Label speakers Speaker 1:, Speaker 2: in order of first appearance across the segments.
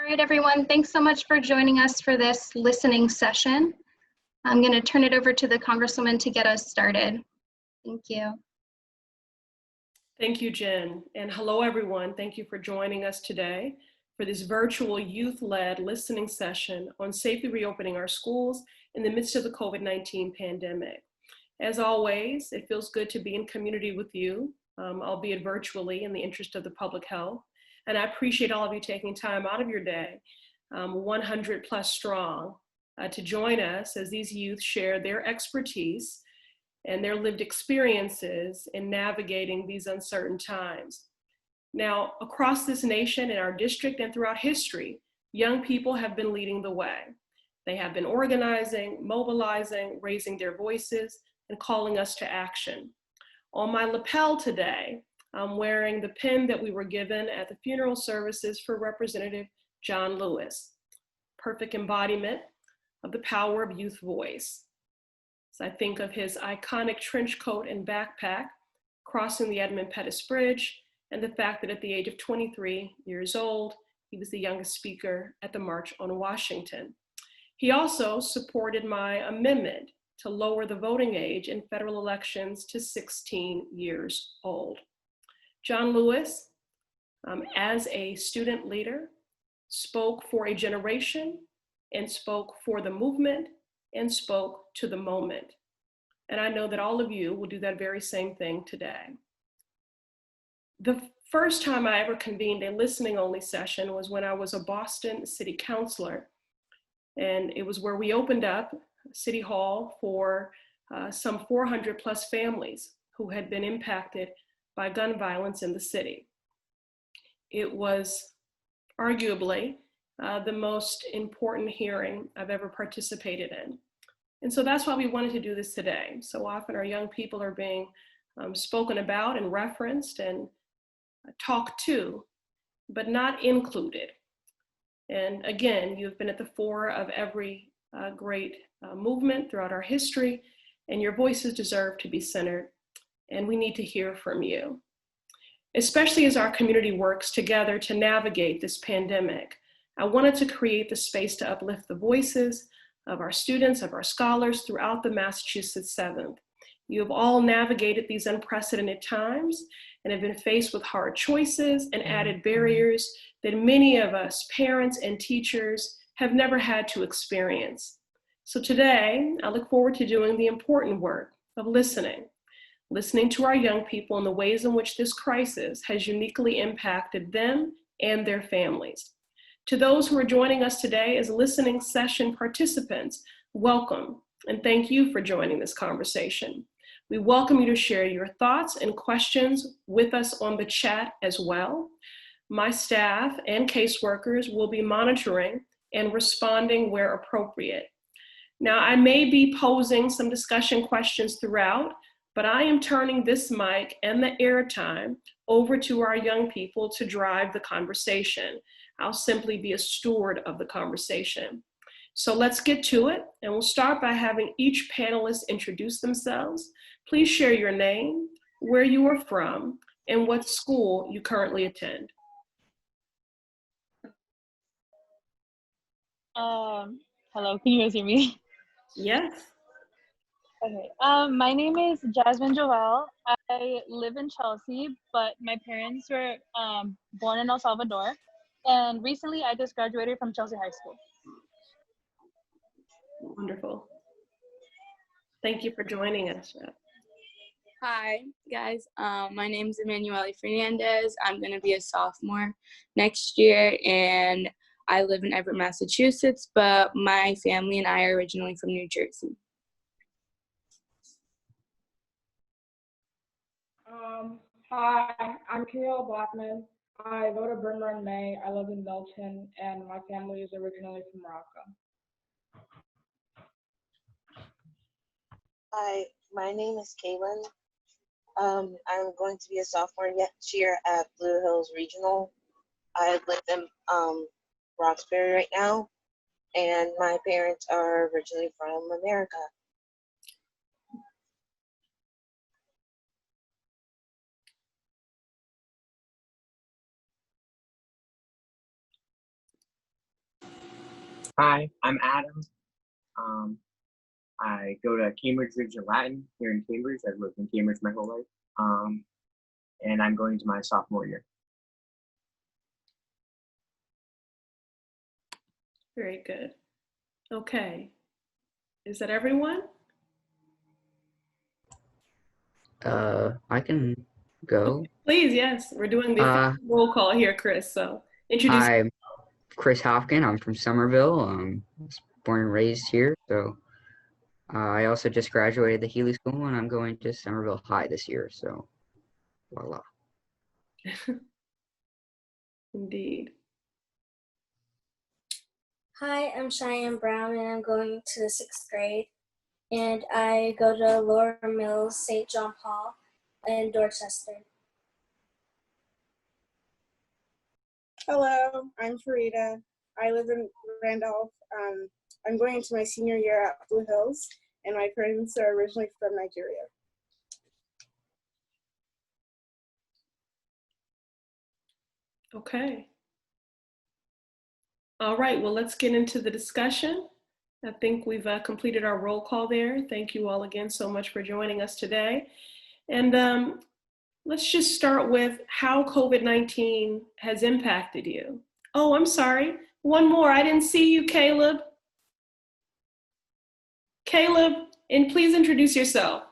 Speaker 1: All right, everyone, thanks so much for joining us for this listening session. I'm going to turn it over to the Congresswoman to get us started. Thank you.
Speaker 2: Thank you, Jen. And hello, everyone. Thank you for joining us today for this virtual youth-led listening session on safely reopening our schools in the midst of the COVID-19 pandemic. As always, it feels good to be in community with you, albeit virtually in the interest of the public health. And I appreciate all of you taking time out of your day, 100 plus strong, to join us as these youth share their expertise and their lived experiences in navigating these uncertain times. Now, across this nation, in our district, and throughout history, young people have been leading the way. They have been organizing, mobilizing, raising their voices, and calling us to action. On my lapel today, I'm wearing the pin that we were given at the funeral services for Representative John Lewis. Perfect embodiment of the power of youth voice. As I think of his iconic trench coat and backpack, crossing the Edmund Pettus Bridge, and the fact that at the age of 23 years old, he was the youngest speaker at the March on Washington. He also supported my amendment to lower the voting age in federal elections to 16 years old. John Lewis, as a student leader, spoke for a generation and spoke for the movement and spoke to the moment. And I know that all of you will do that very same thing today. The first time I ever convened a listening only session was when I was a Boston city councilor. And it was where we opened up City Hall for some 400 plus families who had been impacted by gun violence in the city. It was arguably the most important hearing I've ever participated in. And so that's why we wanted to do this today. So often our young people are being spoken about and referenced and talked to, but not included. And again, you've been at the fore of every great movement throughout our history, and your voices deserve to be centered. And we need to hear from you, especially as our community works together to navigate this pandemic. I wanted to create the space to uplift the voices of our students, of our scholars throughout the Massachusetts 7th. You have all navigated these unprecedented times and have been faced with hard choices and added barriers that many of us, parents and teachers, have never had to experience. So today, I look forward to doing the important work of listening to our young people in the ways in which this crisis has uniquely impacted them and their families. To those who are joining us today as listening session participants, welcome, and thank you for joining this conversation. We welcome you to share your thoughts and questions with us on the chat as well. My staff and caseworkers will be monitoring and responding where appropriate. Now, I may be posing some discussion questions throughout, but I am turning this mic and the airtime over to our young people to drive the conversation. I'll simply be a steward of the conversation. So let's get to it, and we'll start by having each panelist introduce themselves. Please share your name, where you are from, and what school you currently attend.
Speaker 3: Hello, can you guys hear me?
Speaker 2: Yes.
Speaker 3: Okay, my name is Jasmine Joel. I live in Chelsea, but my parents were born in El Salvador. And recently I just graduated from Chelsea High School.
Speaker 2: Wonderful. Thank you for joining us.
Speaker 4: Hi, guys. My name is Emanuele Fernandez. I'm going to be a sophomore next year, and I live in Everett, Massachusetts, but my family and I are originally from New Jersey.
Speaker 5: Hi, I'm Kirill Blackman. I voted Burma in May. I live in Milton, and my family is originally from Morocco.
Speaker 6: Hi, my name is Kaylin. I'm going to be a sophomore next year at Blue Hills Regional. I live in Roxbury right now, and my parents are originally from America.
Speaker 7: Hi, I'm Adam. I go to Cambridge Regional Latin here in Cambridge. I've lived in Cambridge my whole life. And I'm going to my sophomore year.
Speaker 2: Very good. Okay. Is that everyone?
Speaker 8: I can go.
Speaker 2: Please, yes. We're doing the roll call here, Chris. So introduce.
Speaker 8: I'm Chris Hopkin. I'm from Somerville. Was born and raised here. So I also just graduated the Healy School, and I'm going to Somerville High this year. So voila.
Speaker 2: Indeed.
Speaker 9: Hi, I'm Cheyenne Brown, and I'm going to the 6th grade. And I go to Laura Mills, St. John Paul, in Dorchester.
Speaker 10: Hello, I'm Farida. I live in Randolph. I'm going into my senior year at Blue Hills, and my parents are originally from Nigeria.
Speaker 2: Okay. All right, well, let's get into the discussion. I think we've completed our roll call there. Thank you all again so much for joining us today. And let's just start with how COVID-19 has impacted you. Oh, I'm sorry. One more. I didn't see you, Caleb. Caleb, and please introduce yourself.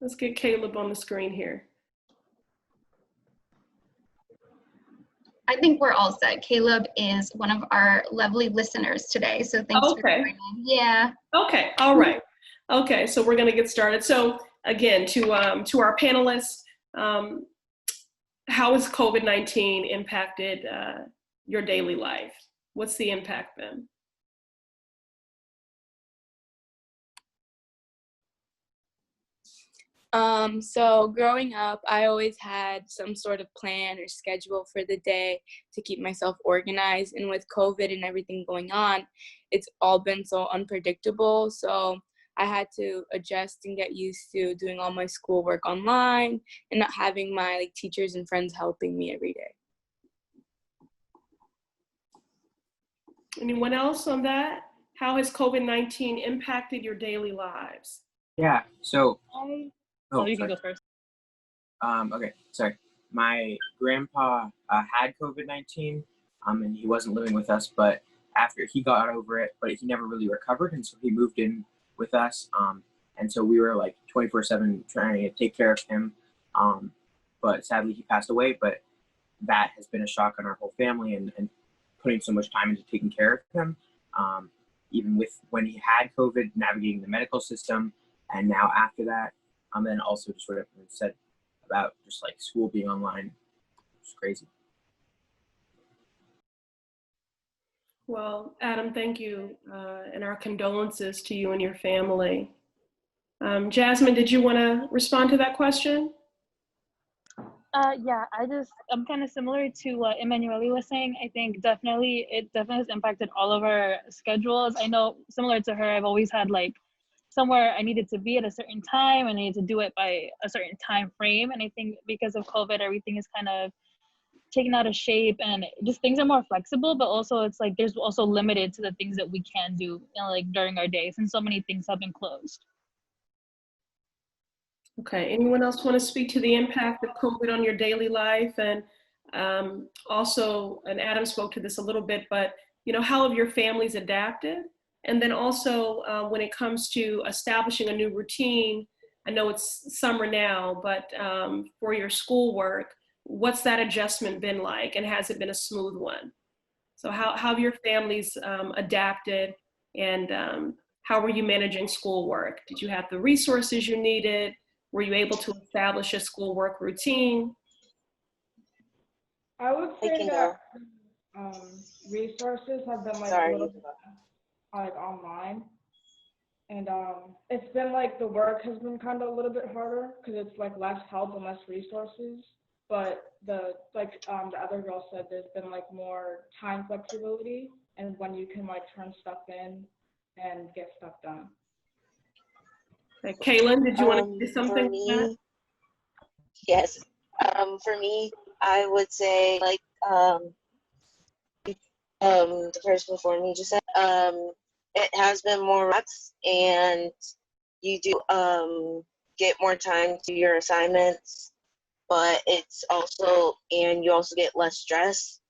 Speaker 2: Let's get Caleb on the screen here.
Speaker 1: I think we're all set. Caleb is one of our lovely listeners today, so thanks for joining. Yeah.
Speaker 2: Okay, all right. Okay, so we're gonna get started. So again, to our panelists, how has COVID-19 impacted your daily life? What's the impact been?
Speaker 4: So growing up, I always had some sort of plan or schedule for the day to keep myself organized. And with COVID and everything going on, it's all been so unpredictable. So I had to adjust and get used to doing all my schoolwork online and not having my teachers and friends helping me every day.
Speaker 2: Anyone else on that? How has COVID-19 impacted your daily lives?
Speaker 7: Yeah, so.
Speaker 3: Oh, you can go first.
Speaker 7: Okay, sorry. My grandpa had COVID-19, and he wasn't living with us, but after he got over it, but he never really recovered, and so he moved in with us, and so we were 24/7 trying to take care of him, but sadly he passed away, but that has been a shock on our whole family, and putting so much time into taking care of him, even with when he had COVID, navigating the medical system, and now after that, and then also just what everyone said about just school being online. It's crazy.
Speaker 2: Well, Adam, thank you, and our condolences to you and your family. Jasmine, did you want to respond to that question?
Speaker 3: Yeah, I'm kind of similar to what Emanuele was saying. I think it definitely has impacted all of our schedules. I know, similar to her, I've always had somewhere I needed to be at a certain time, and I needed to do it by a certain time frame. And I think because of COVID, everything is kind of taken out of shape, and just things are more flexible, but also it's there's also limited to the things that we can do, during our days, and so many things have been closed.
Speaker 2: Okay, anyone else want to speak to the impact of COVID on your daily life? And also, and Adam spoke to this a little bit, but how have your families adapted? And then also, when it comes to establishing a new routine, I know it's summer now, but for your schoolwork, what's that adjustment been like, and has it been a smooth one? So how have your families adapted, and how were you managing schoolwork? Did you have the resources you needed? Were you able to establish a schoolwork routine?
Speaker 5: I would say that resources have been a little bit online, and it's been the work has been kind of a little bit harder because it's less help and less resources. But the other girl said, there's been more time flexibility, and when you can turn stuff in and get stuff done.
Speaker 2: Kaylin, did you want to say something?
Speaker 6: For me, yes. For me, I would say, like the person before me just said, it has been more relaxed, and you do get more time to your assignments, but it's also, and you also get less stress.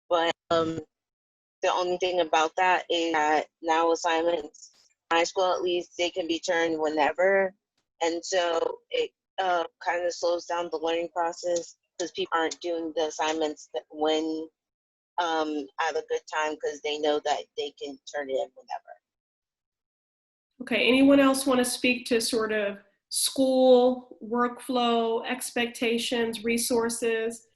Speaker 6: But the only thing about that is that now assignments, in high school at least, they can be turned whenever, and so it kind of slows down the learning process because people aren't doing the assignments when at a good time because they know that they can turn it in whenever.
Speaker 2: Okay, anyone else want to speak to sort of school, workflow, expectations, resources?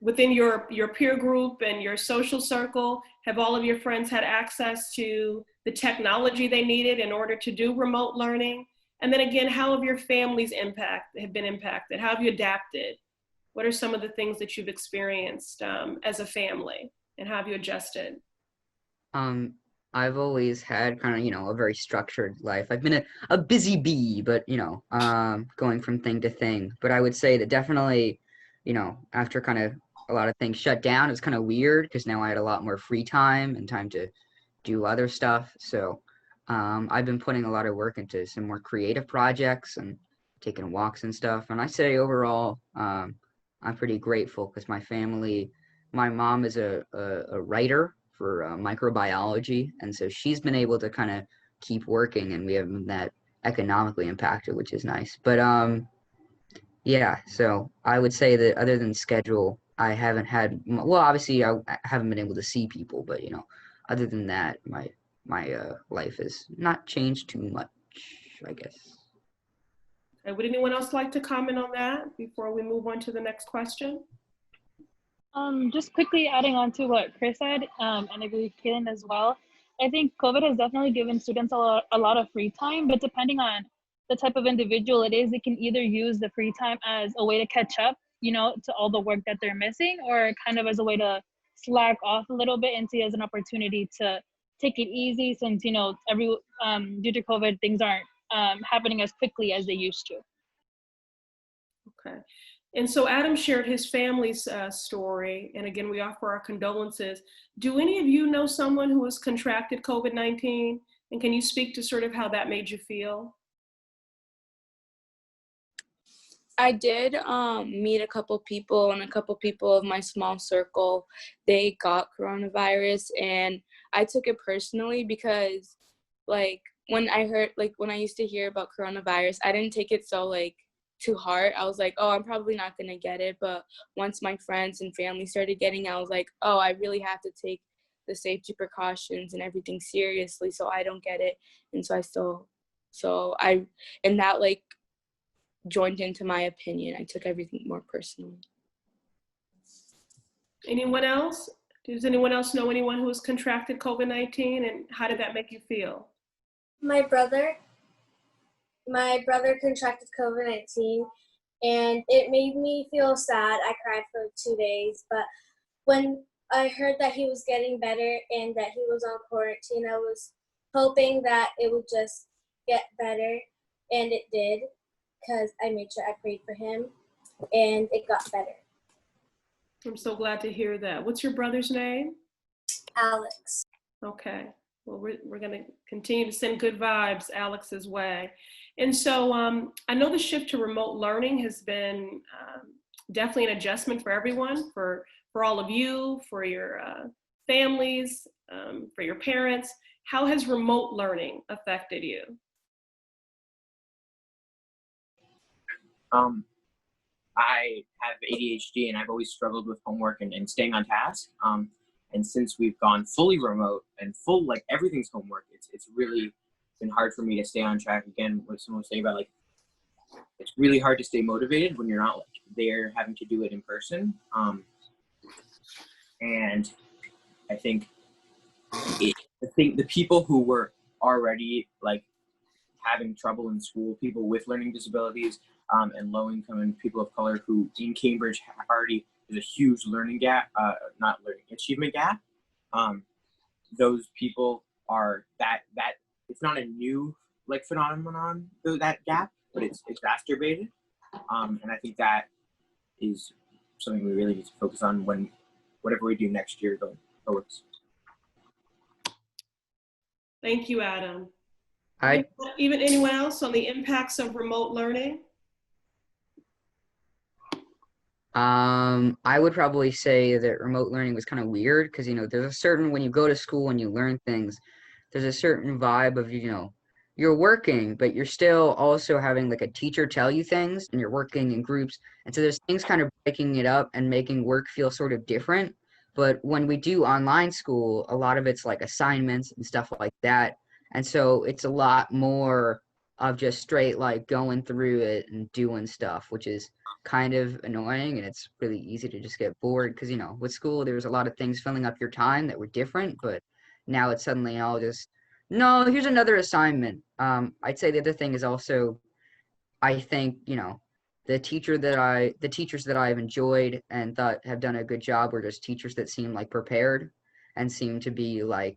Speaker 2: Within your peer group and your social circle, have all of your friends had access to the technology they needed in order to do remote learning? And then again, how have your families been impacted? How have you adapted? What are some of the things that you've experienced as a family, and how have you adjusted?
Speaker 8: I've always had kind of, a very structured life. I've been a busy bee, but, going from thing to thing. But I would say that definitely, after kind of a lot of things shut down, it's kind of weird because now I had a lot more free time and time to do other stuff. So I've been putting a lot of work into some more creative projects and taking walks and stuff. And I say overall, I'm pretty grateful because my mom is a writer for microbiology, and so she's been able to kind of keep working, and we haven't been that economically impacted, which is nice. But yeah, so I would say that other than schedule, I haven't had, well, obviously I haven't been able to see people, but other than that, my life has not changed too much, I guess.
Speaker 2: Would anyone else like to comment on that before we move on to the next question?
Speaker 3: Just quickly adding on to what Chris said, and I agree with Kaylin as well. I think COVID has definitely given students a lot of free time, but depending on the type of individual it is, they can either use the free time as a way to catch up, to all the work that they're missing, or kind of as a way to slack off a little bit and see it as an opportunity to take it easy since, due to COVID, things aren't happening as quickly as they used to.
Speaker 2: Okay. And so Adam shared his family's story, and again, we offer our condolences. Do any of you know someone who has contracted COVID-19? And can you speak to sort of how that made you feel?
Speaker 4: I did meet a couple people, and a couple people of my small circle, they got coronavirus, and I took it personally because when I used to hear about coronavirus, I didn't take it so to heart. I was like, oh, I'm probably not gonna get it. But once my friends and family started getting it, I was like, oh, I really have to take the safety precautions and everything seriously so I don't get it. And so I joined into my opinion. I took everything more personally.
Speaker 2: Anyone else? Does anyone else know anyone who has contracted COVID-19, and how did that make you feel?
Speaker 9: My brother contracted COVID-19, and it made me feel sad. I cried for 2 days, but when I heard that he was getting better and that he was on quarantine, I was hoping that it would just get better, and it did, because I made sure I prayed for him, and it got better.
Speaker 2: I'm so glad to hear that. What's your brother's name?
Speaker 9: Alex.
Speaker 2: Okay. Well, we're going to continue to send good vibes Alex's way. And so I know the shift to remote learning has been definitely an adjustment for everyone, for all of you, for your families, for your parents. How has remote learning affected you?
Speaker 7: I have ADHD, and I've always struggled with homework and staying on task. And since we've gone fully remote and everything's homework, it's really been hard for me to stay on track. Again, what someone was saying about it's really hard to stay motivated when you're not there having to do it in person. And I think the people who were already having trouble in school, people with learning disabilities, and low income and people of color who in Cambridge already there's a huge learning gap, achievement gap. Those people are that it's not a new phenomenon, that gap, but it's exacerbated. And I think that is something we really need to focus on when whatever we do next year going forwards.
Speaker 2: Thank you, Adam.
Speaker 8: I
Speaker 2: Even anyone else on the impacts of remote learning?
Speaker 8: I would probably say that remote learning was kind of weird because, there's a certain, when you go to school and you learn things, there's a certain vibe of, you're working, but you're still also having like a teacher tell you things and you're working in groups. And so there's things kind of breaking it up and making work feel sort of different. But when we do online school, a lot of it's like assignments and stuff like that. And so it's a lot more of just straight like going through it and doing stuff, which is kind of annoying, and it's really easy to just get bored because with school there was a lot of things filling up your time that were different, but now it's suddenly all just, no, here's another assignment. I'd say the other thing is also, I think the teachers that I've enjoyed and thought have done a good job were just teachers that seem like prepared and seem to be like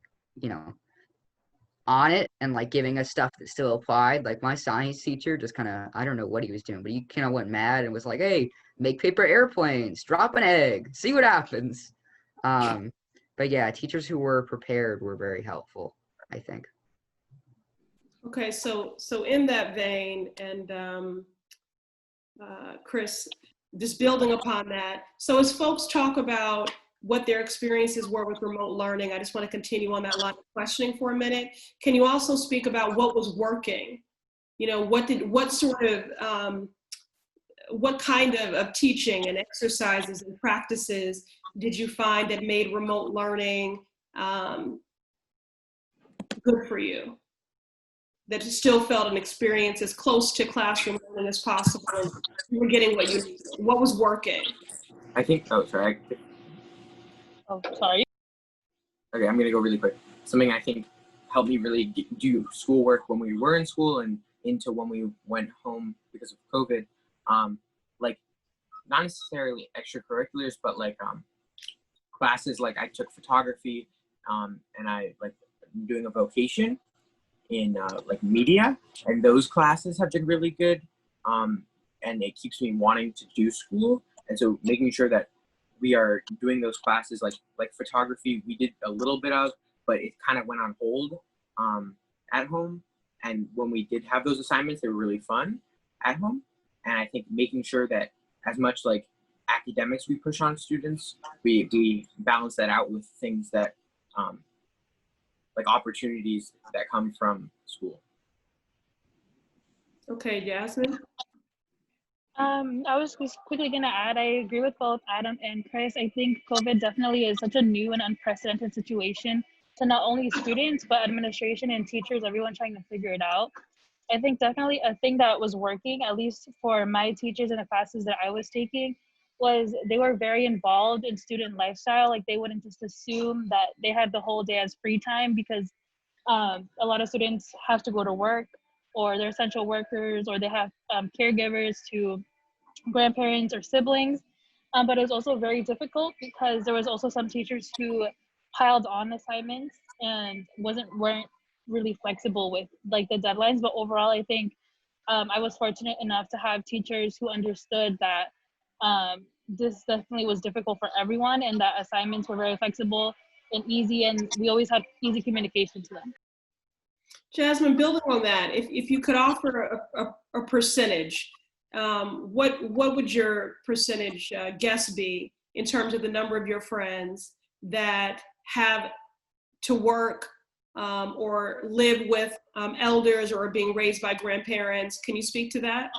Speaker 8: on it and like giving us stuff that still applied. Like my science teacher just kind of, I don't know what he was doing, but he kind of went mad and was like, hey, make paper airplanes, drop an egg, see what happens. But yeah, teachers who were prepared were very helpful, I think.
Speaker 2: Okay, so in that vein, and Chris, just building upon that, so as folks talk about what their experiences were with remote learning, I just want to continue on that line of questioning for a minute. Can you also speak about what was working? What kind of teaching and exercises and practices did you find that made remote learning good for you? That you still felt an experience as close to classroom learning as possible, and you were getting what you needed? What was working?
Speaker 7: I think, oh, sorry.
Speaker 3: Oh, sorry.
Speaker 7: Okay, I'm gonna go really quick. Something I think helped me really do schoolwork when we were in school and into when we went home because of COVID. Like not necessarily extracurriculars, but like classes. Like I took photography, and I like doing a vocation in like media, and those classes have been really good. And it keeps me wanting to do school, and so making sure that we are doing those classes, like photography, we did a little bit of, but it kind of went on hold at home. And when we did have those assignments, they were really fun at home. And I think making sure that as much like academics we push on students, we balance that out with things that like opportunities that come from school.
Speaker 2: Okay, Jasmine.
Speaker 3: I was just quickly going to add, I agree with both Adam and Chris. I think COVID definitely is such a new and unprecedented situation to not only students, but administration and teachers, everyone trying to figure it out. I think definitely a thing that was working, at least for my teachers and the classes that I was taking, was they were very involved in student lifestyle. Like they wouldn't just assume that they had the whole day as free time because a lot of students have to go to work, or they're essential workers, or they have caregivers to grandparents or siblings. But it was also very difficult because there was also some teachers who piled on assignments and weren't really flexible with like the deadlines. But overall, I think I was fortunate enough to have teachers who understood that this definitely was difficult for everyone, and that assignments were very flexible and easy, and we always had easy communication to them.
Speaker 2: Jasmine, building on that, if you could offer a percentage, what would your percentage guess be in terms of the number of your friends that have to work or live with elders or are being raised by grandparents? Can you speak to that?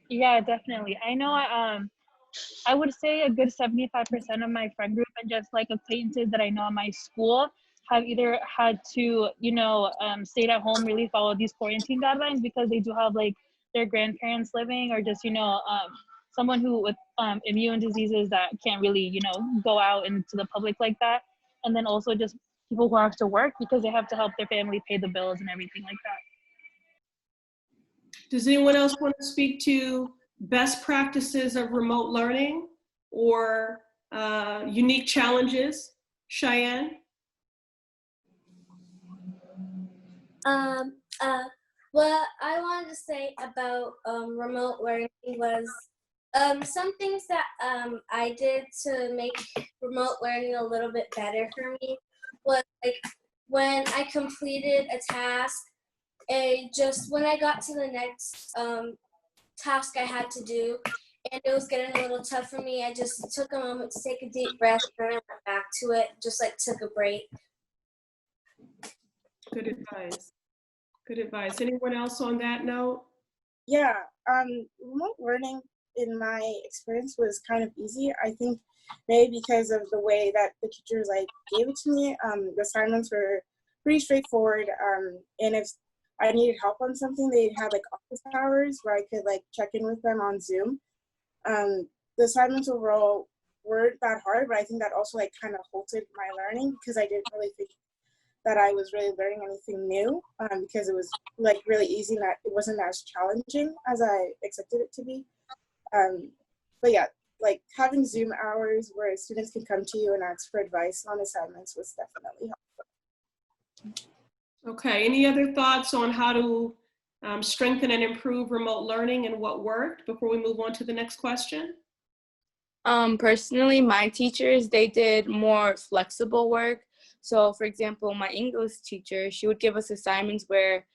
Speaker 3: Yeah, definitely. I know I would say a good 75% of my friend group and just like acquaintances that I know in my school have either had to, stay at home, really follow these quarantine guidelines because they do have like their grandparents living, or just, someone who with immune diseases that can't really, go out into the public like that. And then also just people who have to work because they have to help their family pay the bills and everything like that.
Speaker 2: Does anyone else want to speak to best practices of remote learning or unique challenges? Cheyenne?
Speaker 9: What I wanted to say about remote learning was Some things that I did to make remote learning a little bit better for me was like when I completed a task, just when I got to the next task I had to do, and it was getting a little tough for me, I just took a moment to take a deep breath and I went back to it, just like took a break.
Speaker 2: Good advice. Good advice. Anyone else on that note?
Speaker 10: Yeah, remote learning in my experience was kind of easy. I think maybe because of the way that the teachers like gave it to me. The assignments were pretty straightforward. And if I needed help on something, they had like office hours where I could like check in with them on Zoom. The assignments overall weren't that hard, but I think that also like kind of halted my learning because I didn't really think that I was really learning anything new because it was like really easy and that it wasn't as challenging as I expected it to be. But yeah, like having Zoom hours where students can come to you and ask for advice on assignments was definitely helpful.
Speaker 2: Okay, any other thoughts on how to strengthen and improve remote learning and what worked before we move on to the next question?
Speaker 4: Personally, my teachers, they did more flexible work. So for example, my English teacher, she would give us assignments where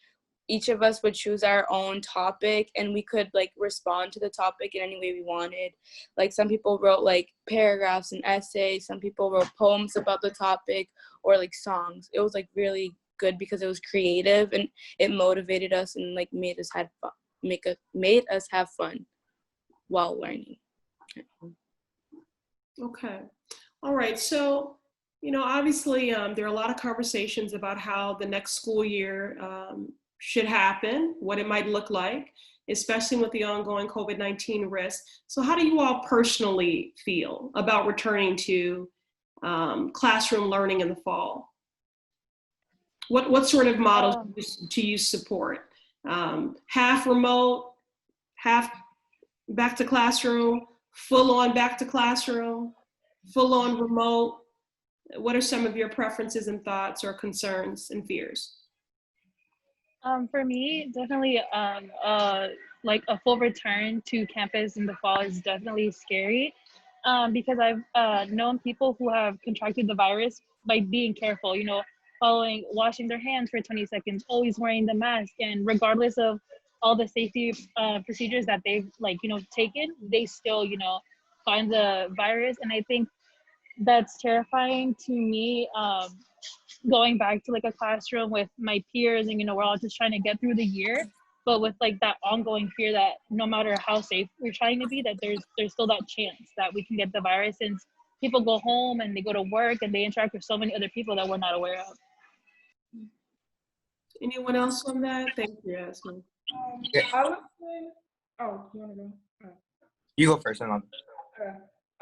Speaker 4: each of us would choose our own topic and we could like respond to the topic in any way we wanted. Like some people wrote like paragraphs and essays, some people wrote poems about the topic or like songs. It was like really good because it was creative and it motivated us and like made us have fun while learning.
Speaker 2: Okay. All right. So, obviously there are a lot of conversations about how the next school year should happen, what it might look like, especially with the ongoing COVID-19 risk. So how do you all personally feel about returning to classroom learning in the fall? What sort of models do you support? Half remote, half back to classroom, full on back to classroom, full on remote? What are some of your preferences and thoughts or concerns and fears?
Speaker 3: For me, definitely like a full return to campus in the fall is definitely scary because I've known people who have contracted the virus by being careful, following, washing their hands for 20 seconds, always wearing the mask, and regardless of all the safety procedures that they've taken, they still, find the virus. And I think that's terrifying to me, going back to like a classroom with my peers and we're all just trying to get through the year, but with like that ongoing fear that no matter how safe we're trying to be, that there's still that chance that we can get the virus, since people go home and they go to work and they interact with so many other people that we're not aware of.
Speaker 2: Anyone else on that? Thank you, Yasmin.
Speaker 5: I would say, oh, you want to go? Right.
Speaker 7: You go first, and
Speaker 5: Okay.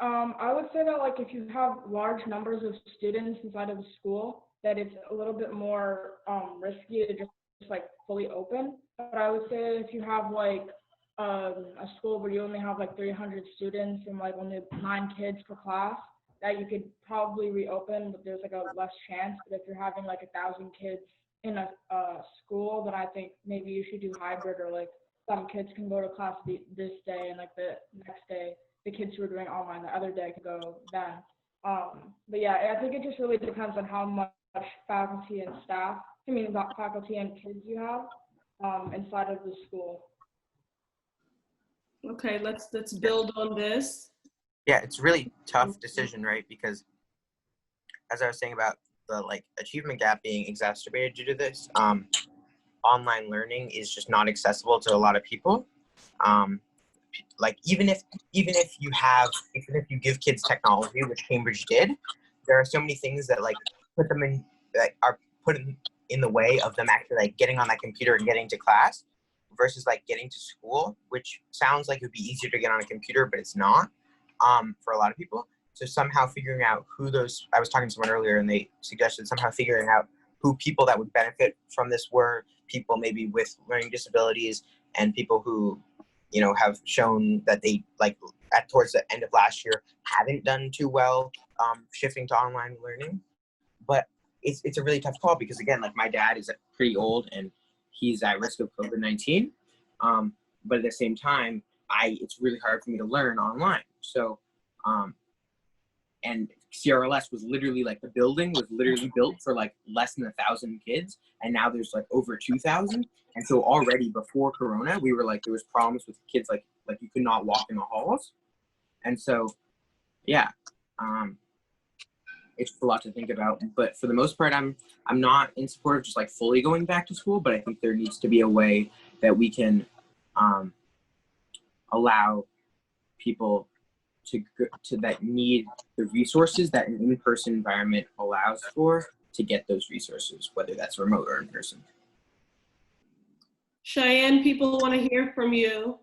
Speaker 5: I would say that like if you have large numbers of students inside of the school, that it's a little bit more risky to just like fully open. But I would say if you have like a school where you only have like 300 students and like only 9 kids per class, that you could probably reopen, but there's like a less chance. But if you're having like 1,000 kids in a school, then I think maybe you should do hybrid, or like some kids can go to class this day and like the next day the kids who are doing online the other day could go then. But yeah, I think it just really depends on how much faculty and staff, not faculty and kids you have inside of the school.
Speaker 2: Okay, let's build on this.
Speaker 7: yeah, it's a really tough decision, right? Because as I was saying about the like achievement gap being exacerbated due to this, online learning is just not accessible to a lot of people. Like even if you give kids technology, which Cambridge did, there are so many things that like put in the way of them actually like getting on that computer and getting to class versus like getting to school, which sounds like it would be easier to get on a computer, but it's not for a lot of people. So somehow figuring out who those, I was talking to someone earlier and they suggested somehow figuring out who people that would benefit from this were, people maybe with learning disabilities and people who have shown that they like towards the end of last year haven't done too well shifting to online learning. But it's a really tough call because again, like my dad is pretty old and he's at risk of COVID-19. But at the same time, it's really hard for me to learn online. So, and CRLS was literally like, the building was literally built for like less than 1,000 kids, and now there's like over 2,000. And so already before Corona, we were like, there was problems with kids, like you could not walk in the halls. And so, yeah, it's a lot to think about. But for the most part, I'm not in support of just like fully going back to school, but I think there needs to be a way that we can allow people to that need the resources that an in-person environment allows for, to get those resources, whether that's remote or in person.
Speaker 2: Cheyenne, people want to hear from you.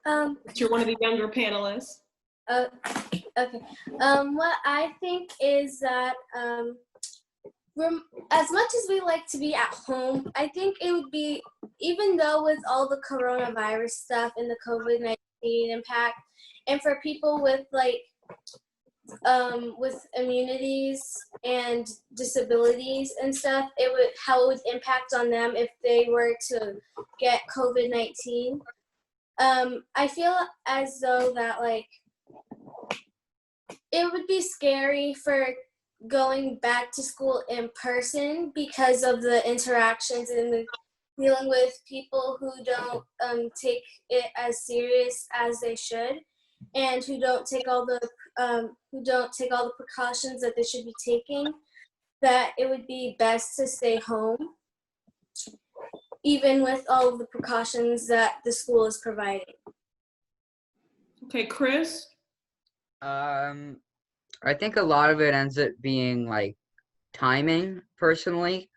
Speaker 2: You're one of the younger panelists.
Speaker 9: Okay. What I think is that as much as we like to be at home, I think it would be, even though with all the coronavirus stuff and the COVID-19 impact, and for people with with immunities and disabilities and stuff, how it would impact on them if they were to get COVID-19. I feel as though that it would be scary for going back to school in person because of the interactions and the dealing with people who don't take it as serious as they should, and who don't take all the precautions that they should be taking. That it would be best to stay home, even with all of the precautions that the school is providing.
Speaker 2: Okay, Chris?
Speaker 8: I think a lot of it ends up being like timing, personally.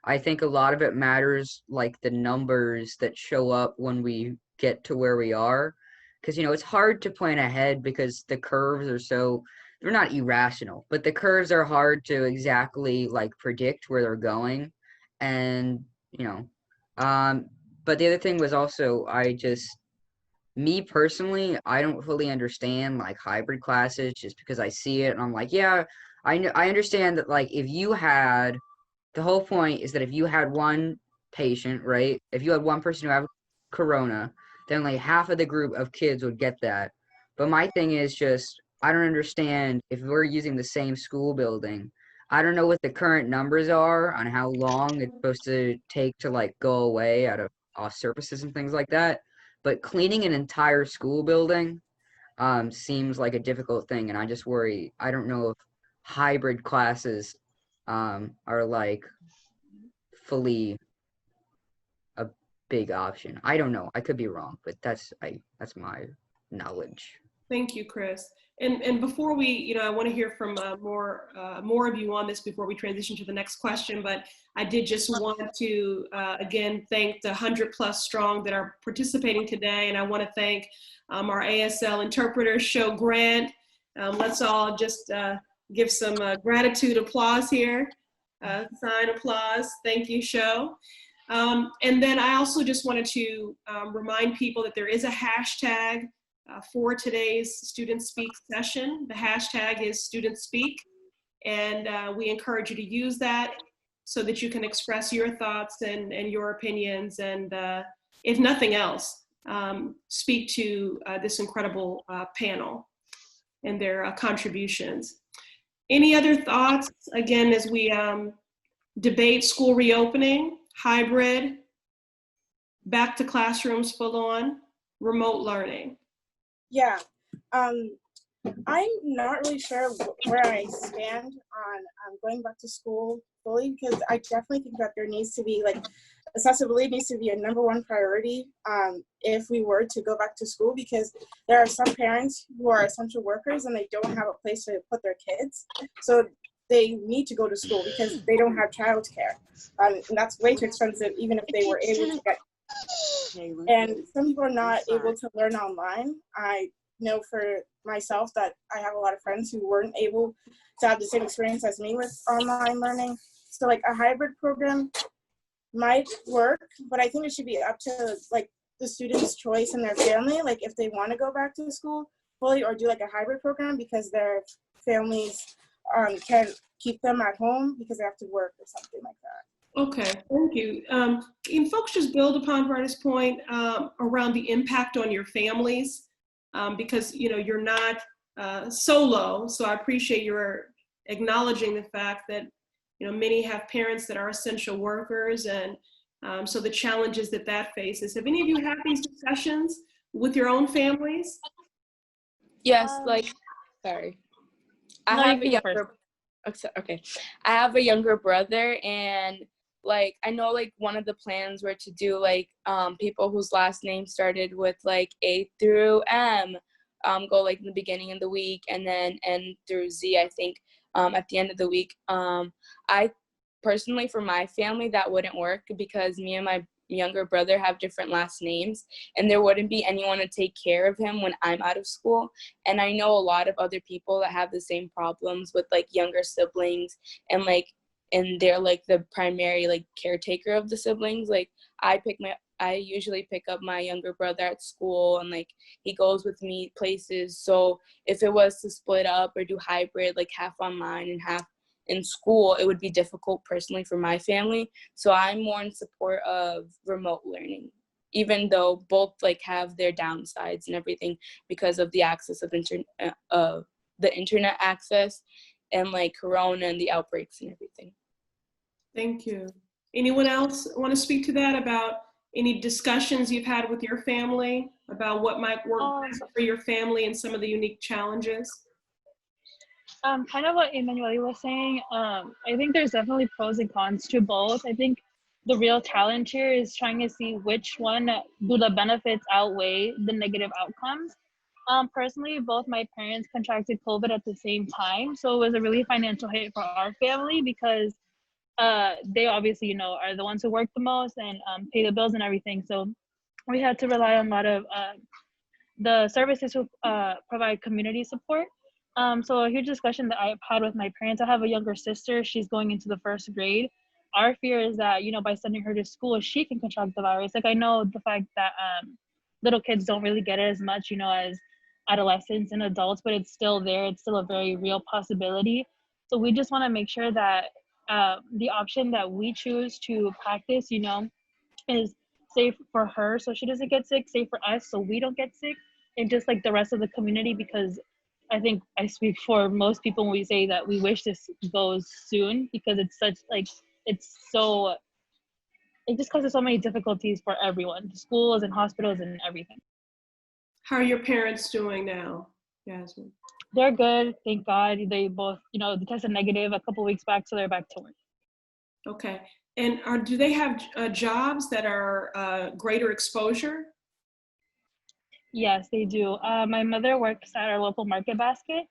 Speaker 8: I think a lot of it matters, like the numbers that show up when we get to where we are. Because, it's hard to plan ahead because the curves are they're not irrational, but the curves are hard to exactly like predict where they're going. And, but the other thing was also, me personally, I don't fully understand like hybrid classes just because I see it and I'm like, yeah, I understand that, like, the whole point is that if you had one patient, right, if you had one person who had corona, then like half of the group of kids would get that. But my thing is just, I don't understand, if we're using the same school building, I don't know what the current numbers are on how long it's supposed to take to like go away out of off surfaces and things like that. But cleaning an entire school building seems like a difficult thing, and I just worry. I don't know if hybrid classes are like fully a big option. I don't know. I could be wrong, but that's my knowledge.
Speaker 2: Thank you, Chris. And before we, I want to hear from more of you on this before we transition to the next question. But I did just want to again thank the 100+ strong that are participating today, and I want to thank our ASL interpreter, Show Grant. Let's all just give some gratitude applause here. Sign applause. Thank you, Show. And then I also just wanted to remind people that there is a hashtag for today's Student Speak session. The hashtag is Student Speak, and we encourage you to use that so that you can express your thoughts and your opinions, and if nothing else, speak to this incredible panel and their contributions. Any other thoughts, again, as we debate school reopening, hybrid, back to classrooms full on, remote learning?
Speaker 10: Yeah, I'm not really sure where I stand on going back to school fully, because I definitely think that there needs to be, like, accessibility needs to be a #1 priority if we were to go back to school, because there are some parents who are essential workers and they don't have a place to put their kids. So they need to go to school because they don't have childcare. And that's way too expensive, even if they were able to get. And some people are not able to learn online. I know for myself that I have a lot of friends who weren't able to have the same experience as me with online learning. So like a hybrid program might work, but I think it should be up to like the student's choice and their family, like if they want to go back to school fully or do like a hybrid program because their families can keep them at home because they have to work or something like that.
Speaker 2: Okay, thank you. Can folks just build upon Verna's point around the impact on your families? Because you're not solo, so I appreciate your acknowledging the fact that many have parents that are essential workers, and so the challenges that faces. Have any of you had these discussions with your own families?
Speaker 4: Yes, sorry. I
Speaker 3: No, you
Speaker 4: have a
Speaker 3: can go first.
Speaker 4: younger, okay. I have a younger brother, and I know one of the plans were to do people whose last name started with A through M, go in the beginning of the week, and then N through Z, I think, at the end of the week. I personally, for my family, that wouldn't work because me and my younger brother have different last names, and there wouldn't be anyone to take care of him when I'm out of school. And I know a lot of other people that have the same problems with younger siblings, and they're the primary caretaker of the siblings. I usually pick up my younger brother at school, and he goes with me places. So if it was to split up or do hybrid, half online and half in school, it would be difficult personally for my family. So I'm more in support of remote learning, even though both have their downsides and everything because of the access of the internet access and Corona and the outbreaks and everything.
Speaker 2: Thank you. Anyone else want to speak to that about any discussions you've had with your family about what might work best for your family and some of the unique challenges?
Speaker 3: Kind of what Emmanuelle was saying, I think there's definitely pros and cons to both. I think the real challenge here is trying to see which one do the benefits outweigh the negative outcomes. Personally, both my parents contracted COVID at the same time, so it was a really financial hit for our family because they obviously, are the ones who work the most and pay the bills and everything. So we had to rely on a lot of the services who provide community support. So a huge discussion that I've had with my parents. I have a younger sister. She's going into the first grade. Our fear is that, by sending her to school, she can contract the virus. I know the fact that little kids don't really get it as much, as adolescents and adults, but it's still there. It's still a very real possibility. So we just want to make sure that the option that we choose to practice, is safe for her so she doesn't get sick, safe for us so we don't get sick, and just the rest of the community, because I think I speak for most people when we say that we wish this goes soon, because it's such it just causes so many difficulties for everyone, schools and hospitals and everything.
Speaker 2: How are your parents doing now, Yasmin?
Speaker 3: They're good, thank God. They both, they tested negative a couple weeks back, so they're back to work.
Speaker 2: Okay, and do they have jobs that are greater exposure?
Speaker 3: Yes, they do. My mother works at our local market basket.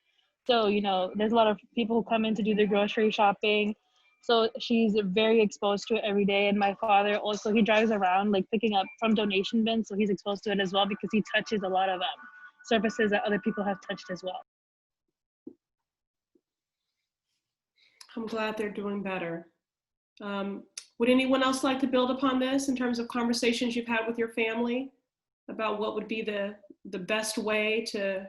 Speaker 3: So, there's a lot of people who come in to do their grocery shopping. So she's very exposed to it every day. And my father also, he drives around picking up from donation bins. So he's exposed to it as well because he touches a lot of services that other people have touched as well.
Speaker 2: I'm glad they're doing better. Would anyone else like to build upon this in terms of conversations you've had with your family about what would be the best way to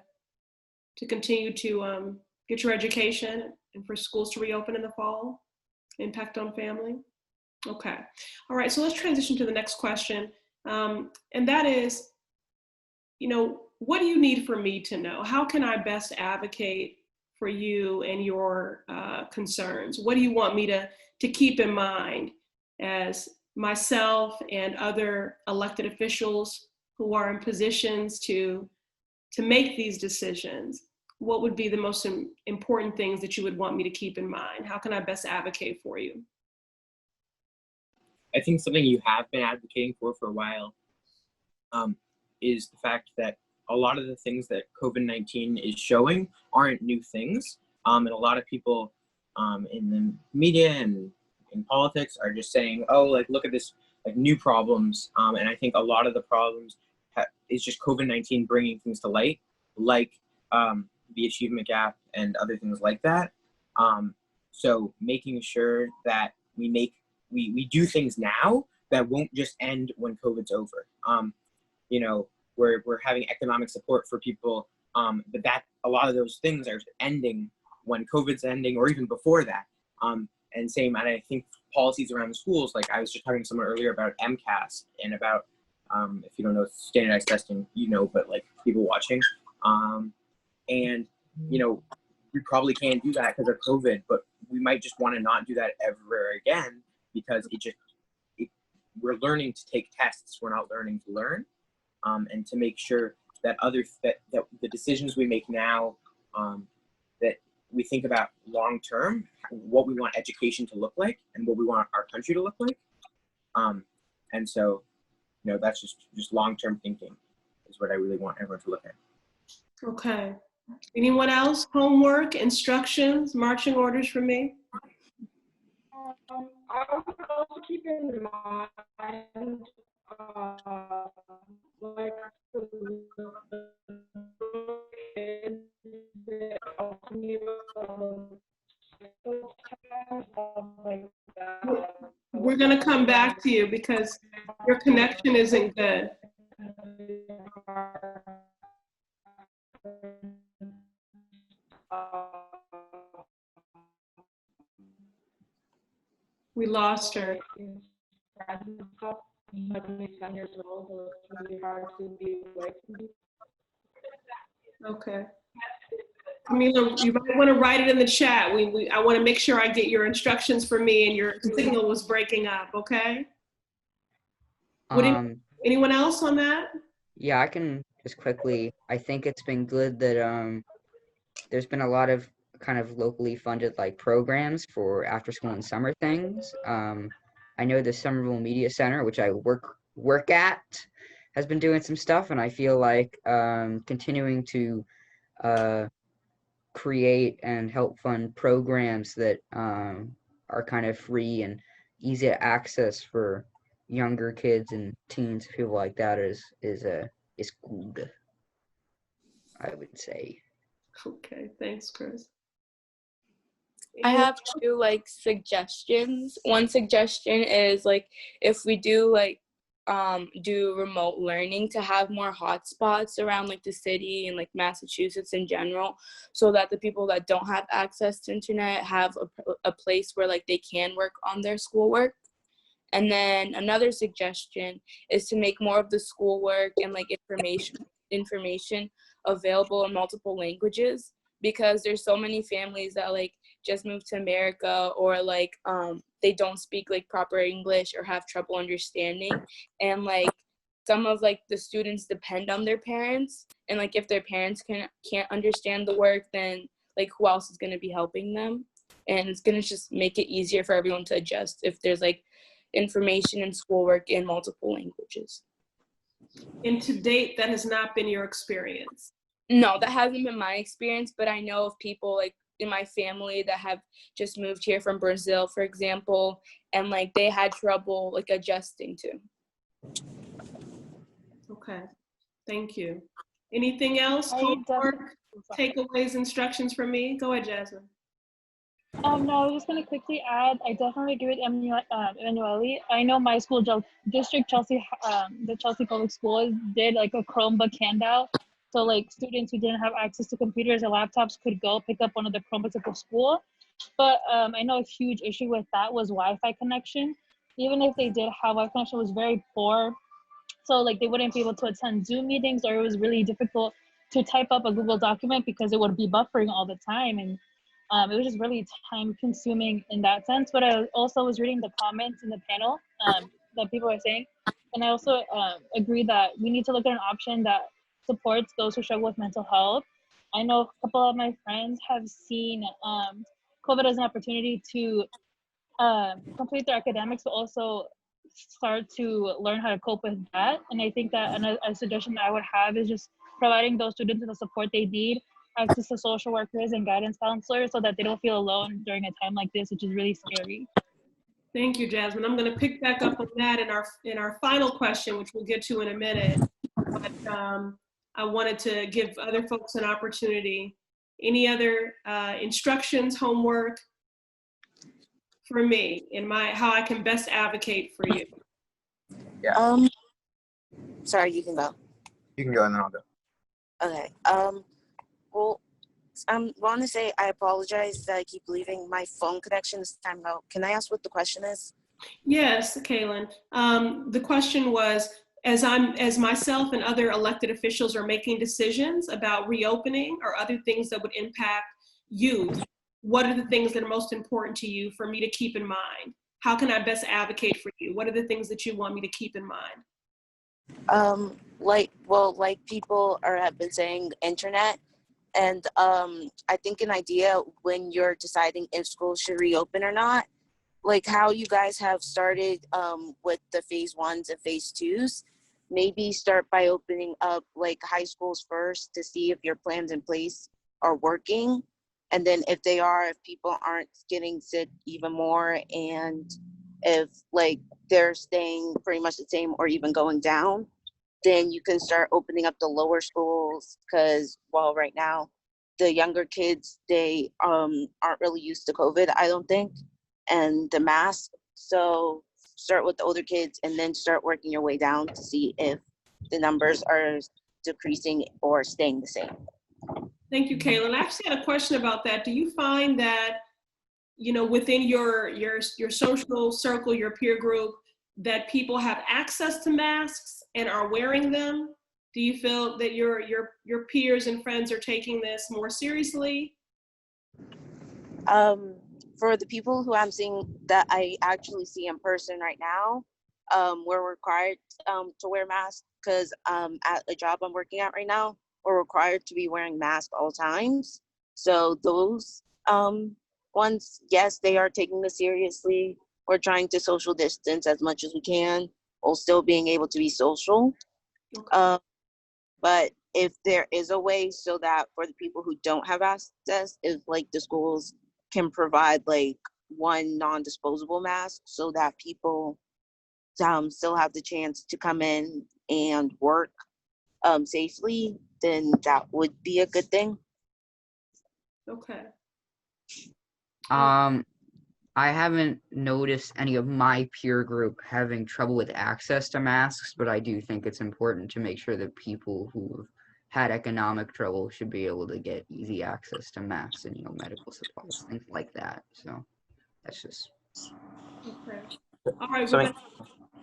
Speaker 2: continue to get your education and for schools to reopen in the fall? Impact on family? Okay. All right, so let's transition to the next question. And that is, what do you need for me to know? How can I best advocate for you and your concerns? What do you want me to keep in mind as myself and other elected officials who are in positions to make these decisions? What would be the most important things that you would want me to keep in mind? How can I best advocate for you?
Speaker 7: I think something you have been advocating for a while is the fact that a lot of the things that COVID-19 is showing aren't new things. And a lot of people in the media and in politics are just saying, oh, look at this, new problems. And I think a lot of the problems is just COVID-19 bringing things to light, the achievement gap and other things like that. So making sure that we do things now that won't just end when COVID's over. We're having economic support for people, but that a lot of those things are ending when COVID's ending or even before that. And I think policies around the schools. Like I was just talking to someone earlier about MCAS and about, if you don't know standardized testing, you know, but like people watching. And, you know, we probably can't do that because of COVID, but we might just want to not do that ever again because we're learning to take tests. We're not learning to learn, and to make sure that that the decisions we make now, that we think about long term, what we want education to look like and what we want our country to look like. And so, you know, that's just long term thinking is what I really want everyone to look at.
Speaker 2: Okay. Anyone else? Homework, instructions, marching orders for me?
Speaker 5: I would also keep in mind, like, kids that also need like that.
Speaker 2: We're going to come back to you because your connection isn't good. We lost her. Okay. Camila, you might want to write it in the chat. I want to make sure I get your instructions for me, and your signal was breaking up, okay? Anyone else on that?
Speaker 8: Yeah, I can just quickly, I think it's been good that there's been a lot of kind of locally funded like programs for after school and summer things. I know the Somerville Media Center, which I work at, has been doing some stuff, and I feel like continuing to create and help fund programs that are kind of free and easy to access for younger kids and teens, people like that is good, I would say.
Speaker 2: Okay, thanks, Chris.
Speaker 4: I have two like suggestions. One suggestion is like if we do like do remote learning, to have more hotspots around like the city and like Massachusetts in general, so that the people that don't have access to internet have a place where like they can work on their schoolwork. And then another suggestion is to make more of the schoolwork and like information available in multiple languages, because there's so many families that like just moved to America, or like they don't speak like proper English or have trouble understanding, and like some of like the students depend on their parents, and like if their parents can't understand the work, then like who else is going to be helping them? And it's going to just make it easier for everyone to adjust if there's like information and schoolwork in multiple languages.
Speaker 2: And to date, that has not been your experience?
Speaker 4: No, that hasn't been my experience, but I know of people like in my family that have just moved here from Brazil, for example, and like they had trouble like adjusting to.
Speaker 2: Okay, thank you. Anything else? Homework, takeaways, instructions from me? Go ahead, Jasmine.
Speaker 3: No, I was just going to quickly add, I definitely agree with Emanuele. I know my school district, Chelsea, the Chelsea Public Schools, did like a Chromebook handout. So like students who didn't have access to computers or laptops could go pick up one of the Chromebooks at the school. But I know a huge issue with that was Wi-Fi connection. Even if they did have Wi-Fi connection, it was very poor. So like they wouldn't be able to attend Zoom meetings, or it was really difficult to type up a Google document because it would be buffering all the time. And it was just really time consuming in that sense. But I also was reading the comments in the panel that people are saying. And I also agree that we need to look at an option that supports those who struggle with mental health. I know a couple of my friends have seen COVID as an opportunity to complete their academics, but also start to learn how to cope with that. And I think that a suggestion that I would have is just providing those students with the support they need, access to social workers and guidance counselors, so that they don't feel alone during a time like this, which is really scary.
Speaker 2: Thank you, Jasmine. I'm going to pick back up on that in our final question, which we'll get to in a minute. But I wanted to give other folks an opportunity. Any other instructions, homework for me in how I can best advocate for you?
Speaker 6: Yeah. Sorry, you can go.
Speaker 7: You can go and then I'll go.
Speaker 6: Okay. Well, want to say I apologize that I keep leaving my phone connection this time out. Can I ask what the question is?
Speaker 2: Yes, Kaylin. The question was, as myself and other elected officials are making decisions about reopening or other things that would impact youth, what are the things that are most important to you for me to keep in mind? How can I best advocate for you? What are the things that you want me to keep in mind?
Speaker 6: Like people have been saying, internet. And I think an idea when you're deciding if schools should reopen or not, like how you guys have started with the phase 1s and phase 2s, maybe start by opening up like high schools first to see if your plans in place are working. And then if they are, if people aren't getting sick even more, and if like they're staying pretty much the same or even going down, then you can start opening up the lower schools, because right now the younger kids, they aren't really used to COVID, I don't think, and the mask. So start with the older kids and then start working your way down to see if the numbers are decreasing or staying the same.
Speaker 2: Thank you, Kaylin. I actually had a question about that. Do you find that, within your social circle, your peer group, that people have access to masks and are wearing them? Do you feel that your peers and friends are taking this more seriously?
Speaker 6: For the people who I'm seeing that I actually see in person right now, we're required to wear masks, because at a job I'm working at right now, we're required to be wearing masks all times. So those ones, yes, they are taking this seriously. We're trying to social distance as much as we can while still being able to be social.
Speaker 2: Okay.
Speaker 6: But if there is a way so that for the people who don't have access, if like the schools can provide like one non-disposable mask so that people still have the chance to come in and work safely, then that would be a good thing.
Speaker 2: Okay.
Speaker 8: I haven't noticed any of my peer group having trouble with access to masks, but I do think it's important to make sure that people who have had economic trouble should be able to get easy access to masks and, medical supplies, things like that. So that's just.
Speaker 2: Okay. All right.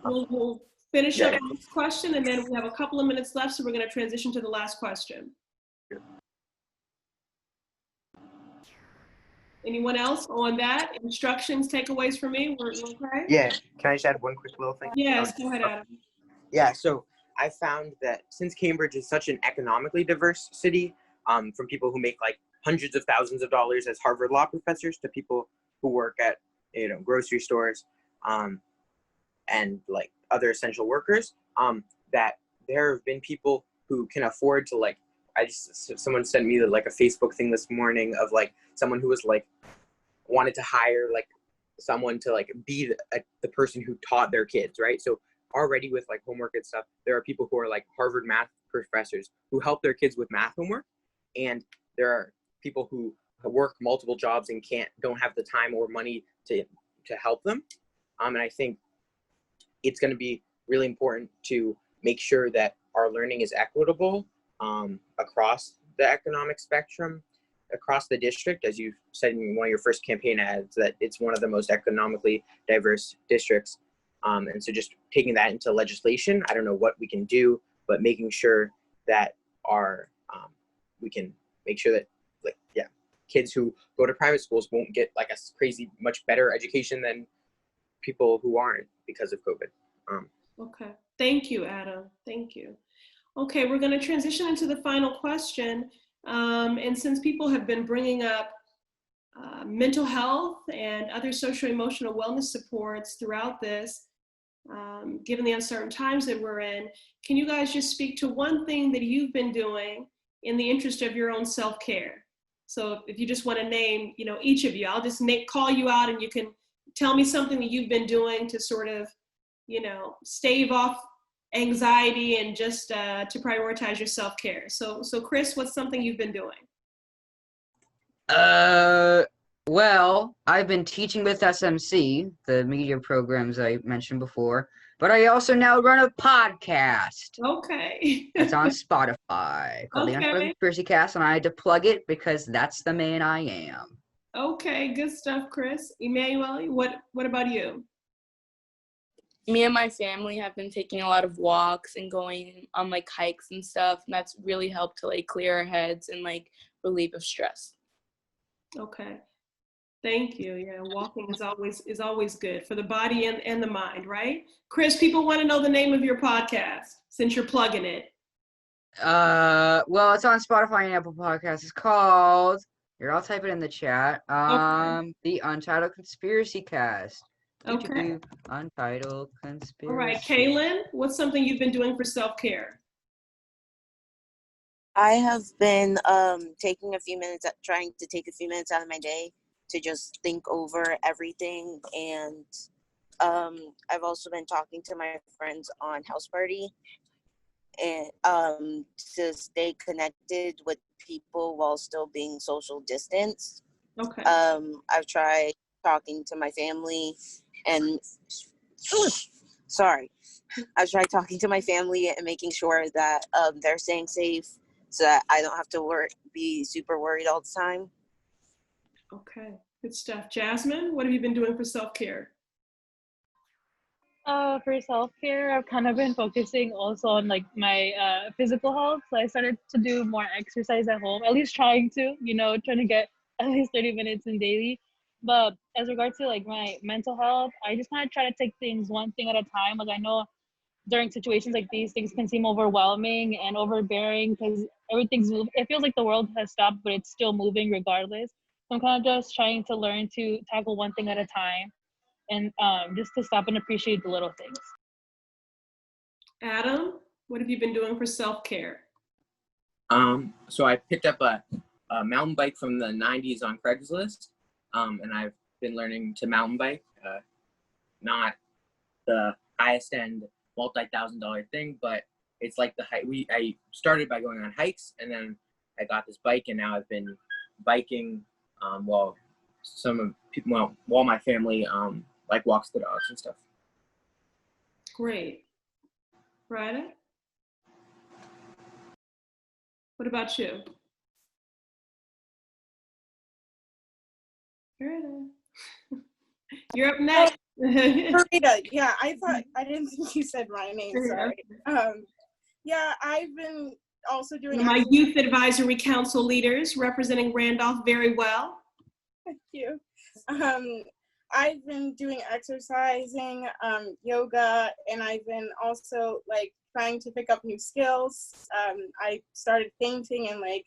Speaker 2: We'll finish up on this question, and then we have a couple of minutes left, so we're going to transition to the last question. Anyone else on that? Instructions, takeaways for me? We're okay?
Speaker 7: Yeah. Can I just add one quick little thing?
Speaker 2: Yes, go ahead, Adam.
Speaker 7: Yeah, so I found that since Cambridge is such an economically diverse city, from people who make like hundreds of thousands of dollars as Harvard law professors to people who work at, grocery stores, and like other essential workers, that there have been people who can afford to someone sent me like a Facebook thing this morning of like someone who was like wanted to hire like someone to like be the person who taught their kids, right? So already with like homework and stuff, there are people who are like Harvard math professors who help their kids with math homework, and there are people who work multiple jobs and don't have the time or money to help them. And I think it's going to be really important to make sure that our learning is equitable across the economic spectrum, across the district, as you said in one of your first campaign ads, that it's one of the most economically diverse districts. And so just taking that into legislation, I don't know what we can do, but making sure that we can make sure that kids who go to private schools won't get like a crazy much better education than people who aren't because of COVID.
Speaker 2: Okay, thank you, Adam. Thank you. Okay, we're going to transition into the final question. And since people have been bringing up mental health and other social-emotional wellness supports throughout this, given the uncertain times that we're in, can you guys just speak to one thing that you've been doing in the interest of your own self-care? So if you just want to name, each of you, I'll just call you out and you can tell me something that you've been doing to sort of, stave off anxiety and just to prioritize your self-care. So Chris, what's something you've been doing?
Speaker 8: Well, I've been teaching with SMC, the media programs I mentioned before, but I also now run a podcast.
Speaker 2: Okay.
Speaker 8: It's on Spotify called the Unspoken
Speaker 2: Okay.
Speaker 8: Conspiracy Cast, and I had to plug it because that's the man I am.
Speaker 2: Okay, good stuff, Chris. Emmanuel, what about you?
Speaker 4: Me and my family have been taking a lot of walks and going on like hikes and stuff, and that's really helped to like clear our heads and like relieve of stress.
Speaker 2: Okay. Thank you. Yeah, walking is always good for the body and the mind, right? Chris, people want to know the name of your podcast since you're plugging it.
Speaker 8: Well, it's on Spotify and Apple Podcasts. It's called, here, I'll type it in the chat. The Untitled Conspiracy Cast.
Speaker 2: Okay.
Speaker 8: Untitled Conspiracy.
Speaker 2: All right, Kaylin, what's something you've been doing for self-care?
Speaker 6: I have been taking a few minutes, trying to take a few minutes out of my day to just think over everything. And I've also been talking to my friends on House Party and to stay connected with people while still being social distance.
Speaker 2: Okay.
Speaker 6: I've tried talking to my family and I've tried talking to my family and making sure that they're staying safe so that I don't have to be super worried all the time.
Speaker 2: Okay, good stuff. Jasmine, what have you been doing for self-care?
Speaker 3: For self-care, I've kind of been focusing also on like my physical health. So I started to do more exercise at home, at least trying to, trying to get at least 30 minutes in daily. But as regards to like my mental health, I just kind of try to take things one thing at a time. Like I know during situations like these, things can seem overwhelming and overbearing because everything's moving. It feels like the world has stopped, but it's still moving regardless. So I'm kind of just trying to learn to tackle one thing at a time and just to stop and appreciate the little things.
Speaker 2: Adam, what have you been doing for self-care?
Speaker 7: So I picked up a mountain bike from the 90s on Craigslist, and I've been learning to mountain bike, not the highest end multi-$1,000 thing, but it's like I started by going on hikes, and then I got this bike, and now I've been biking while my family like walks the dogs and stuff.
Speaker 2: Great. Ryder? What about you? Ryder. You're up next.
Speaker 10: Rita, yeah, I didn't think you said my name, sorry. Yeah, I've been also doing
Speaker 2: My youth advisory council leaders representing Randolph very well.
Speaker 10: Thank you. I've been doing exercising, yoga, and I've been also like trying to pick up new skills. I started painting and like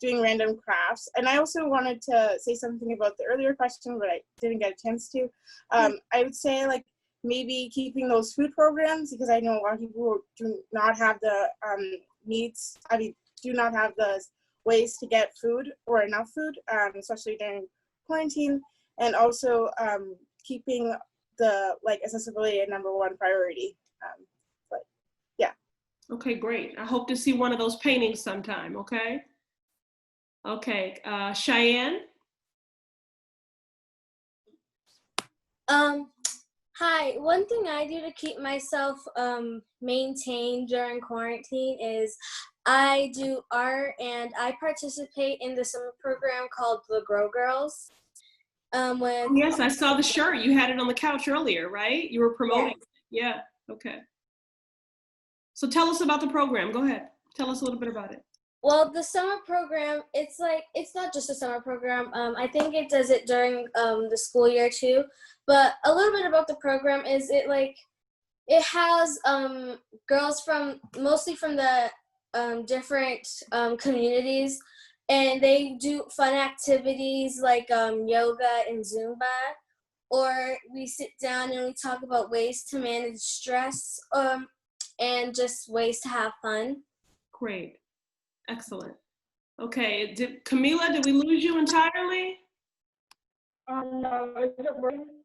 Speaker 10: doing random crafts. And I also wanted to say something about the earlier question, but I didn't get a chance to. I would say like maybe keeping those food programs, because I know a lot of people do not have the do not have the ways to get food or enough food, especially during quarantine. And also keeping the like accessibility a number one priority. But yeah.
Speaker 2: Okay, great. I hope to see one of those paintings sometime, okay? Okay, Cheyenne?
Speaker 9: Hi, one thing I do to keep myself maintained during quarantine is I do art and I participate in the summer program called the Grow Girls.
Speaker 2: Yes, I saw the shirt. You had it on the couch earlier, right? You were promoting. Yeah, okay. So tell us about the program. Go ahead. Tell us a little bit about it.
Speaker 9: Well, the summer program, it's not just a summer program. I think it does it during the school year too. But a little bit about the program is it has girls mostly from the different communities, and they do fun activities like yoga and Zumba, or we sit down and we talk about ways to manage stress and just ways to have fun.
Speaker 2: Great. Excellent. Okay, Camila, did we lose you entirely?
Speaker 5: No, is it working?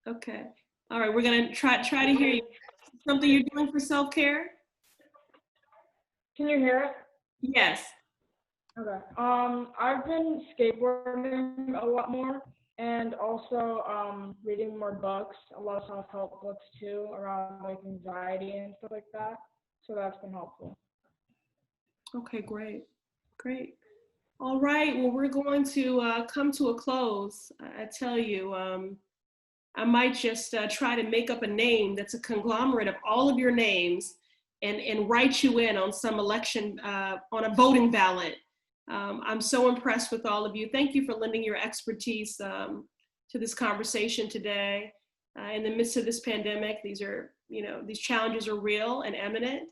Speaker 2: Okay. All right, we're gonna try to hear you. Something you're doing for self-care?
Speaker 5: Can you hear it?
Speaker 2: Yes.
Speaker 5: Okay. I've been skateboarding a lot more, And also reading more books, a lot of self-help books too, around like anxiety and stuff like that. So that's been helpful.
Speaker 2: Okay, great, great. All right, well, we're going to come to a close. I tell you, I might just try to make up a name that's a conglomerate of all of your names and write you in on some election, on a voting ballot. I'm so impressed with all of you. Thank you for lending your expertise to this conversation today. In the midst of this pandemic, these challenges are real and imminent,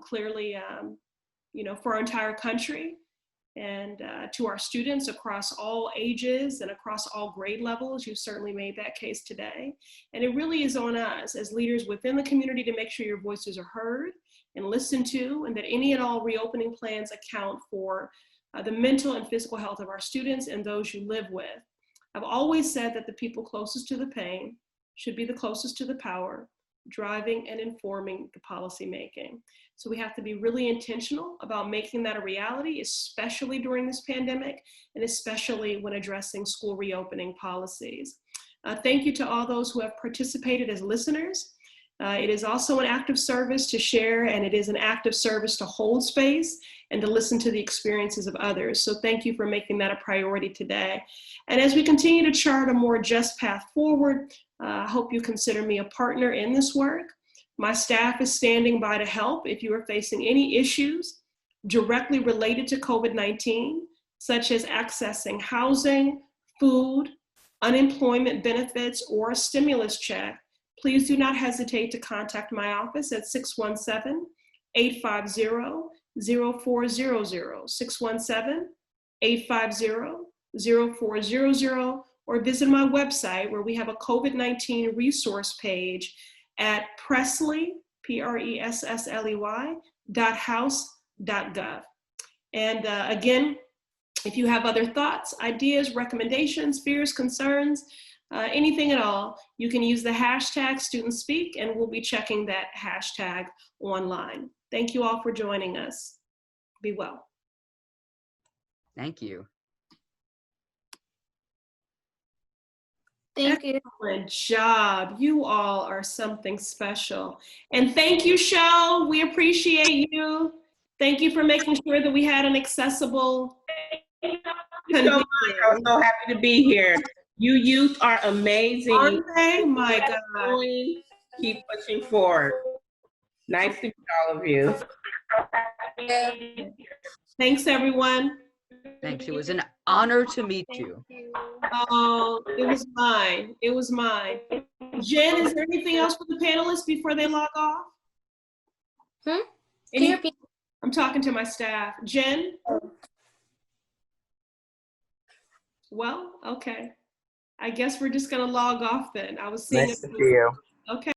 Speaker 2: clearly, for our entire country. And to our students across all ages and across all grade levels, you certainly made that case today. And it really is on us as leaders within the community to make sure your voices are heard and listened to, and that any and all reopening plans account for the mental and physical health of our students and those you live with. I've always said that the people closest to the pain should be the closest to the power, driving and informing the policy making. So we have to be really intentional about making that a reality, especially during this pandemic, and especially when addressing school reopening policies. Thank you to all those who have participated as listeners. It is also an act of service to share, and it is an act of service to hold space and to listen to the experiences of others. So thank you for making that a priority today. And as we continue to chart a more just path forward, I hope you consider me a partner in this work. My staff is standing by to help if you are facing any issues directly related to COVID-19, such as accessing housing, food, unemployment benefits, or a stimulus check. Please do not hesitate to contact my office at 617-850-0400, 617-850-0400, or visit my website where we have a COVID-19 resource page at Pressley, PRESSLEY.house.gov. And again, if you have other thoughts, ideas, recommendations, fears, concerns, anything at all, you can use the hashtag StudentSpeak, and we'll be checking that hashtag online. Thank you all for joining us. Be well.
Speaker 8: Thank you.
Speaker 1: Thank you.
Speaker 2: Excellent job. You all are something special. And thank you, Shell. We appreciate you. Thank you for making sure that we had an accessible.
Speaker 11: Thank you so much. I was so happy to be here. You youth are amazing.
Speaker 2: Aren't they? My God.
Speaker 11: Keep pushing forward. Nice to meet all of you.
Speaker 2: Thanks, everyone.
Speaker 8: Thanks. It was an honor to meet you.
Speaker 2: Oh, it was mine. It was mine. Jen, is there anything else for the panelists before they log off?
Speaker 9: Can you repeat?
Speaker 2: I'm talking to my staff. Jen? Well, okay. I guess we're just going to log off then. I was seeing
Speaker 11: Nice to see you.
Speaker 2: Okay.